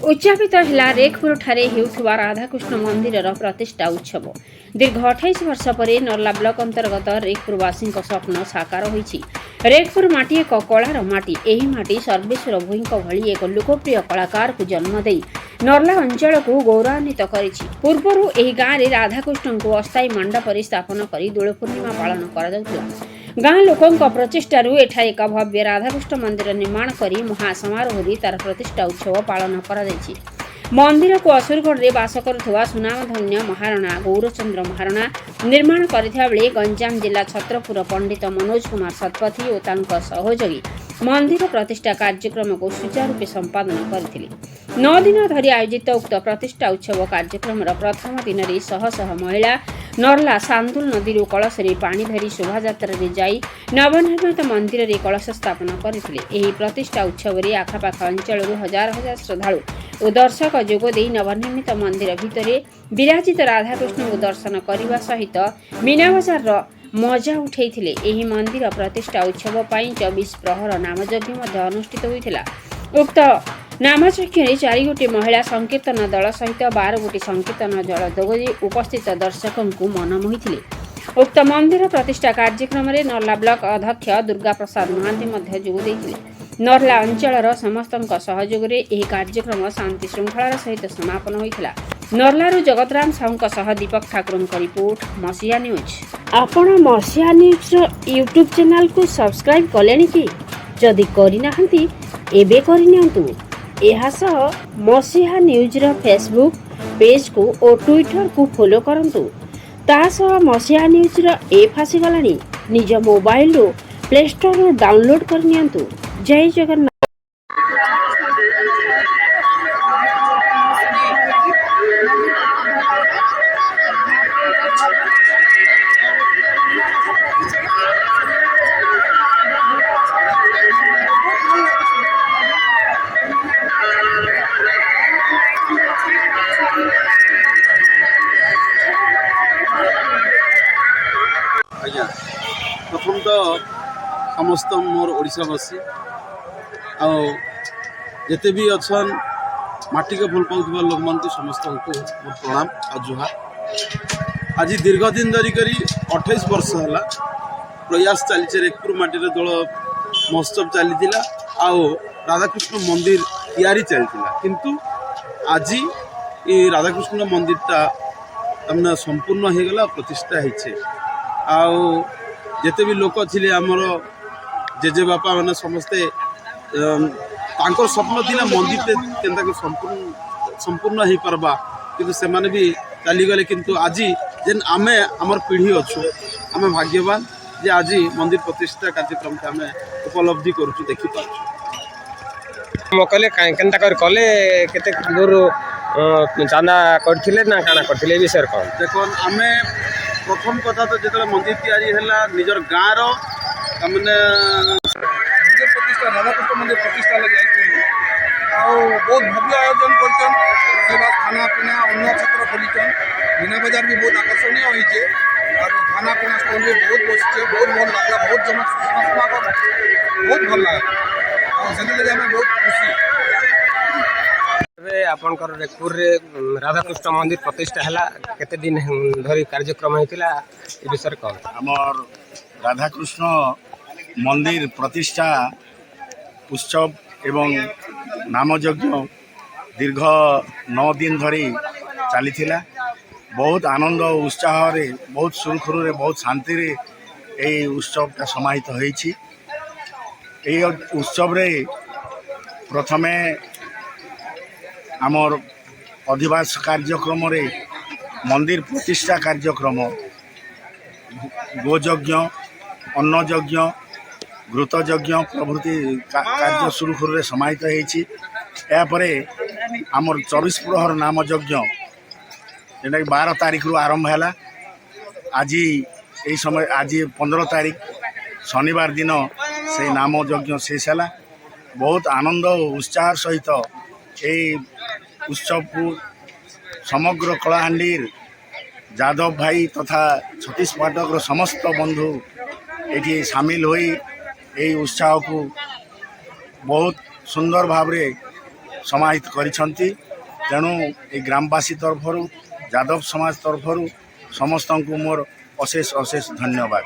उच्चापित है रेखपुर ठारे हेउथुवा राधाकृष्ण मंदिर प्रतिष्ठा उत्सव दीर्घ 28 वर्ष पर नर्ला ब्लॉक अंतर्गत रेखपुरवासी स्वप्न साकार होइछि। रेखपुर माटी एक कलार माटी। एही माटी सर्वेश्वर भोई भली एक लोकप्रिय कलाकार को जन्म दे नर्ला अंचल को गौरवान्वित करिछि। पूर्वरु एही गाँव में राधाकृष्ण को अस्थायी मंडप स्थापन कर दोल पूर्णिमा पालन करा गाँ लोकों प्रचेष्टारू एठार एक भव्य राधाकृष्ण मंदिर निर्माण कर महासमारोह तार प्रतिष्ठा उत्सव पालन करा मंदिर को असुरगढ़ में बास करुवा सुनामधन्य महाराणा गौरचंद्र महाराणा निर्माण करथिबा बेले गंजाम जिला छत्रपुर पंडित मनोज कुमार शतपथी और तांका सहयोगी मंदिर प्रतिष्ठा कार्यक्रम को सुचारूपे संपादन करथिले। 9 दिन धरी आयोजित उक्त प्रतिष्ठा उत्सव कार्यक्रम प्रथम दिन में शह शह महिला नर्ला सांदुल नदी कलशरे पानी धरी शोभायात्रा जाई नवनिर्मित मंदिर में कलश स्थापन करथिले। एही प्रतिष्ठा उत्सव में आखापाख अंचल हजार हजार श्रद्धालु और दर्शक जोगदे नवनिर्मित मंदिर भितर विराजित राधाकृष्ण को दर्शन करने सहित मीना बजार मजा उठैथिले। एही मंदिर प्रतिष्ठा उत्सव पाई 24 प्रहर नामयज्ञ अनुष्ठित होइथिला। उक्त नामयज्ञ में 4 गोटी महिला संकीर्तन दल सहित 12 गोटी संकीर्तन दल जोगदे उपस्थित दर्शकों को मन मोहिथिले। उक्त मंदिर प्रतिष्ठा कार्यक्रम में नर्ला ब्लॉक अध्यक्ष दुर्गा प्रसाद महांती जोगदे नर्ला अंचल समस्त सहयोग में कार्यक्रम शांति श्रृंखलार सहित समापन होता। नर्लारू जगतराम साहू दीपक ठाकुर रिपोर्ट मसीहा न्यूज। आपण मसीहा न्यूज यूट्यूब चैनल को सब्सक्राइब कले कि जदि करना एबे करनियंतु। एहा सह मसीहा न्यूज रो फेसबुक पेज को और ट्विटर को फॉलो करंतु। ता सह मसीहा न्यूज रो ऐप आसीगलानी निज मोबाइल रो प्ले स्टोर रो डाउनलोड करनियंतु। जय जगन्नाथ। आज्ञा प्रथम तो समस्त मोर ओडिशावासी आते भी अच्छा माटी के भल पाऊा लोक मान समस्त को मोर प्रणाम आ जुहार। आज दीर्घ दिन धरिक 28 वर्ष है प्रयास चली रेखपुर माटी दोल महोत्सव चली राधाकृष्ण मंदिर तैयारी चलता किंतु आज ये राधाकृष्ण मंदिरटा तमने संपूर्ण हो गला प्रतिष्ठा होइछे। जिते भी लोक थिले आमर जेजे बापा मैंने समस्ते तांकर स्वप्न थिला मंदिर केनता संपूर्ण हो पारबा किंतु से माने भी चली गले किंतु आज जेन आमे आमर पीढ़ी अच्छु आमे भाग्यवान जे आज मंदिर प्रतिष्ठा कार्यक्रम के आमे उपलब्धि करूछु देखि पाछु। मकले केनता कर कले केते दूर चांदा करथिले ना काना करथिले विषय कोन देखन आमे प्रथम कथा तो जो मंदिर तैयारी है निजर गाँव मैंने प्रतिष्ठा राधाकृष्ण मंदिर प्रतिष्ठा लगे बहुत भव्य आयोजन कर खाना पीना अन्न क्षेत्र खोलीचन मीना बजार भी बहुत आकर्षणीय होइछे और खाना पीना स्टॉल भी बहुत बसছে बहुत भल लगा बहुत जमक बहुत भल लगा और से लगे हमें बहुत खुशी। आपनकर रेखपुर रे राधाकृष्ण मंदिर प्रतिष्ठा है केते दिन धरी कार्यक्रम होता विषय कौन आमर राधाकृष्ण मंदिर प्रतिष्ठा उत्सव एवं नामयज्ञ दीर्घ 9 दिन धरी चली बहुत आनंद उत्साह रे बहुत सुरखुरु रे बहुत शांति रे यही उत्सवटा समाहित होइछि। एही उत्सव रे प्रथमे आमर अधिवास कार्यक्रम रे मंदिर प्रतिष्ठा कार्यक्रम गोयज्ञ अन्नयज्ञ घृतयज्ञ प्रभृति कार्य सुरखुरु रे समाहित होइछि। यापरे आमर 24 प्रहर नाम यज्ञ जेटा 12 तारीख रु आरंभ है। आज यही समय आज 15 तारीख शनिवार दिन से नाम यज्ञ शेष है। बहुत आनंद उत्साह सहित यही उत्सव को समग्र कलाहांडीर जादव भाई तथा छत्तीस पाटक समस्त बंधु ये सामिल हो उत्साह को बहुत सुंदर भाव ସମାହିତ କରିଛନ୍ତି। ତେଣୁ ଏ ଗ୍ରାମବାସୀ ତରଫରୁ ଯାଦବ ସମାଜ ତରଫରୁ ସମସ୍ତଙ୍କୁ ମୋର ଅଶେଷ ଅଶେଷ ଧନ୍ୟବାଦ।